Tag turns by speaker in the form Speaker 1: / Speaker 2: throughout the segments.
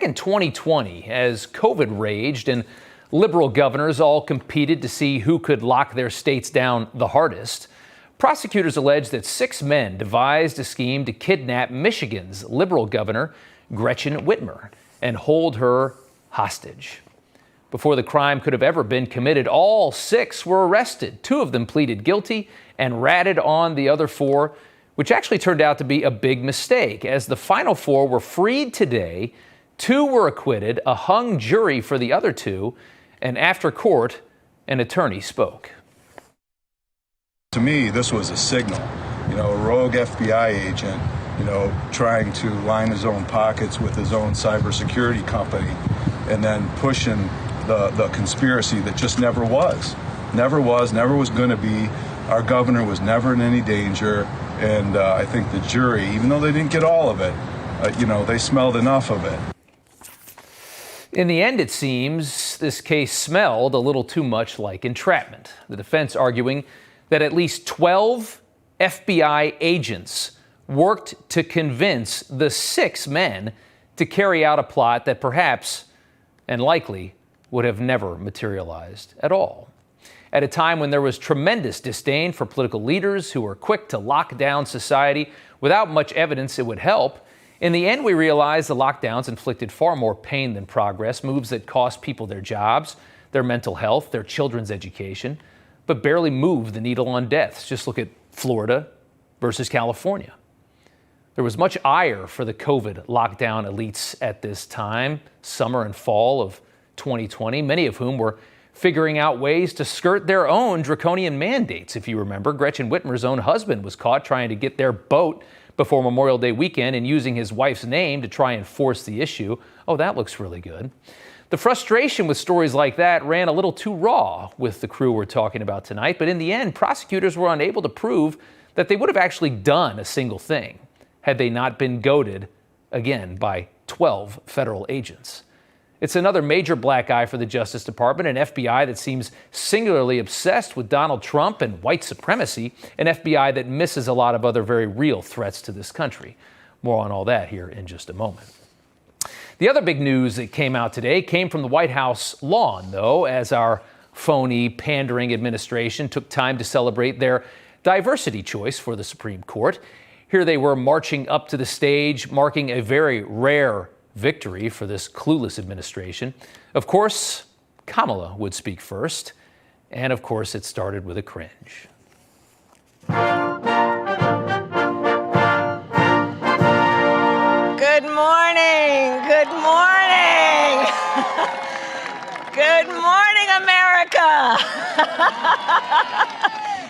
Speaker 1: in 2020, as COVID raged and liberal governors all competed to see who could lock their states down the hardest, prosecutors allege that 6 men devised a scheme to kidnap Michigan's liberal governor, Gretchen Whitmer, and hold her hostage. Before the crime could have ever been committed, all 6 were arrested. 2 of them pleaded guilty and ratted on the other 4, which actually turned out to be a big mistake. As the final 4 were freed today, 2 were acquitted, a hung jury for the other 2, and after court, an attorney spoke.
Speaker 2: To me, this was a signal, a rogue FBI agent, trying to line his own pockets with his own cybersecurity company and then pushing the conspiracy that just never was, never was going to be. Our governor was never in any danger. And I think the jury, even though they didn't get all of it, they smelled enough of it.
Speaker 1: In the end, it seems this case smelled a little too much like entrapment. The defense arguing that at least 12 FBI agents worked to convince the 6 men to carry out a plot that perhaps and likely would have never materialized at all. At a time when there was tremendous disdain for political leaders who were quick to lock down society without much evidence it would help, in the end we realized the lockdowns inflicted far more pain than progress, moves that cost people their jobs, their mental health, their children's education, but barely moved the needle on deaths. Just look at Florida versus California. There was much ire for the COVID lockdown elites at this time, summer and fall of 2020, many of whom were figuring out ways to skirt their own draconian mandates. If you remember, Gretchen Whitmer's own husband was caught trying to get their boat before Memorial Day weekend and using his wife's name to try and force the issue. Oh, that looks really good. The frustration with stories like that ran a little too raw with the crew we're talking about tonight, but in the end, prosecutors were unable to prove that they would have actually done a single thing had they not been goaded, again, by 12 federal agents. It's another major black eye for the Justice Department, an FBI that seems singularly obsessed with Donald Trump and white supremacy, an FBI that misses a lot of other very real threats to this country. More on all that here in just a moment. The other big news that came out today came from the White House lawn, though, as our phony, pandering administration took time to celebrate their diversity choice for the Supreme Court. Here they were marching up to the stage, marking a very rare victory for this clueless administration. Of course, Kamala would speak first, and of course it started with a cringe.
Speaker 3: Good morning, good morning. Good morning, America.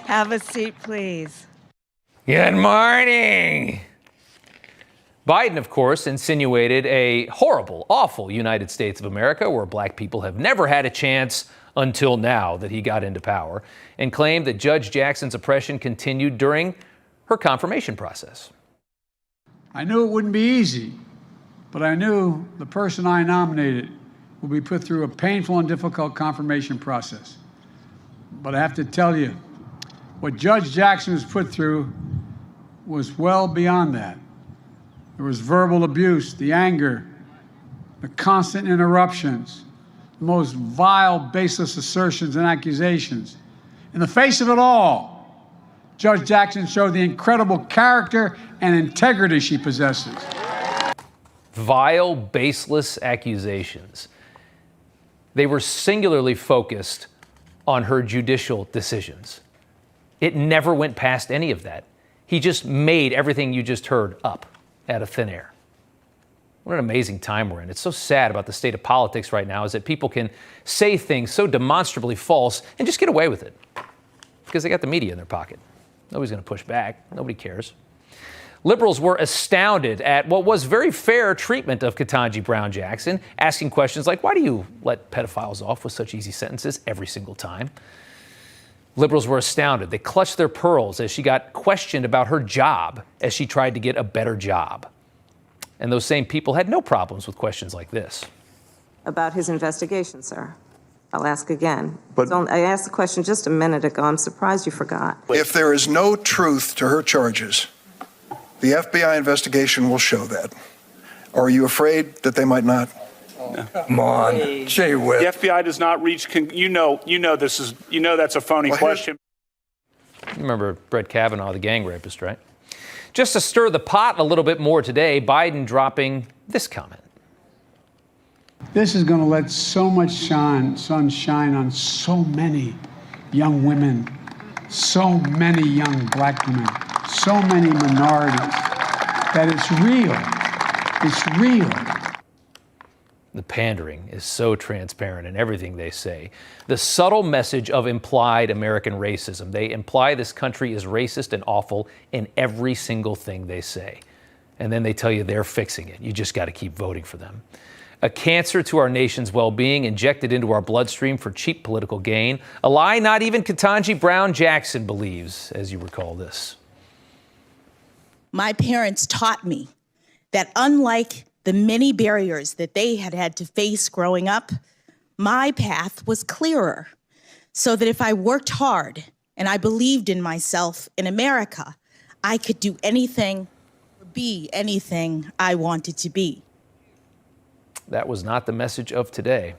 Speaker 3: Have a seat, please.
Speaker 1: Good morning. Biden, of course, insinuated a horrible, awful United States of America where black people have never had a chance until now that he got into power, and claimed that Judge Jackson's oppression continued during her confirmation process.
Speaker 4: I knew it wouldn't be easy, but I knew the person I nominated would be put through a painful and difficult confirmation process. But I have to tell you, what Judge Jackson was put through was well beyond that. There was verbal abuse, the anger, the constant interruptions, the most vile, baseless assertions and accusations. In the face of it all, Judge Jackson showed the incredible character and integrity she possesses.
Speaker 1: Vile, baseless accusations. They were singularly focused on her judicial decisions. It never went past any of that. He just made everything you just heard up out of thin air. What an amazing time we're in. It's so sad about the state of politics right now is that people can say things so demonstrably false and just get away with it because they got the media in their pocket. Nobody's going to push back. Nobody cares. Liberals were astounded at what was very fair treatment of Ketanji Brown Jackson, asking questions like, why do you let pedophiles off with such easy sentences every single time? Liberals were astounded. They clutched their pearls as she got questioned about her job as she tried to get a better job. And those same people had no problems with questions like this.
Speaker 5: About his investigation, sir. I'll ask again. But I asked the question just a minute ago. I'm surprised you forgot.
Speaker 6: If there is no truth to her charges, the FBI investigation will show that. Or are you afraid that they might not? Come on, gee
Speaker 7: The
Speaker 6: whiz.
Speaker 7: FBI does not reach, that's a phony question.
Speaker 1: Remember Brett Kavanaugh, the gang rapist, right? Just to stir the pot a little bit more today, Biden dropping this comment.
Speaker 4: This is going to let so much sun shine on so many young women, so many young black women, so many minorities, that it's real. It's real.
Speaker 1: The pandering is so transparent in everything they say. The subtle message of implied American racism. They imply this country is racist and awful in every single thing they say. And then they tell you they're fixing it. You just got to keep voting for them. A cancer to our nation's well-being injected into our bloodstream for cheap political gain. A lie not even Ketanji Brown Jackson believes, as you recall this.
Speaker 8: My parents taught me that unlike the many barriers that they had to face growing up, my path was clearer. So that if I worked hard and I believed in myself in America, I could do anything or be anything I wanted to be.
Speaker 1: That was not the message of today.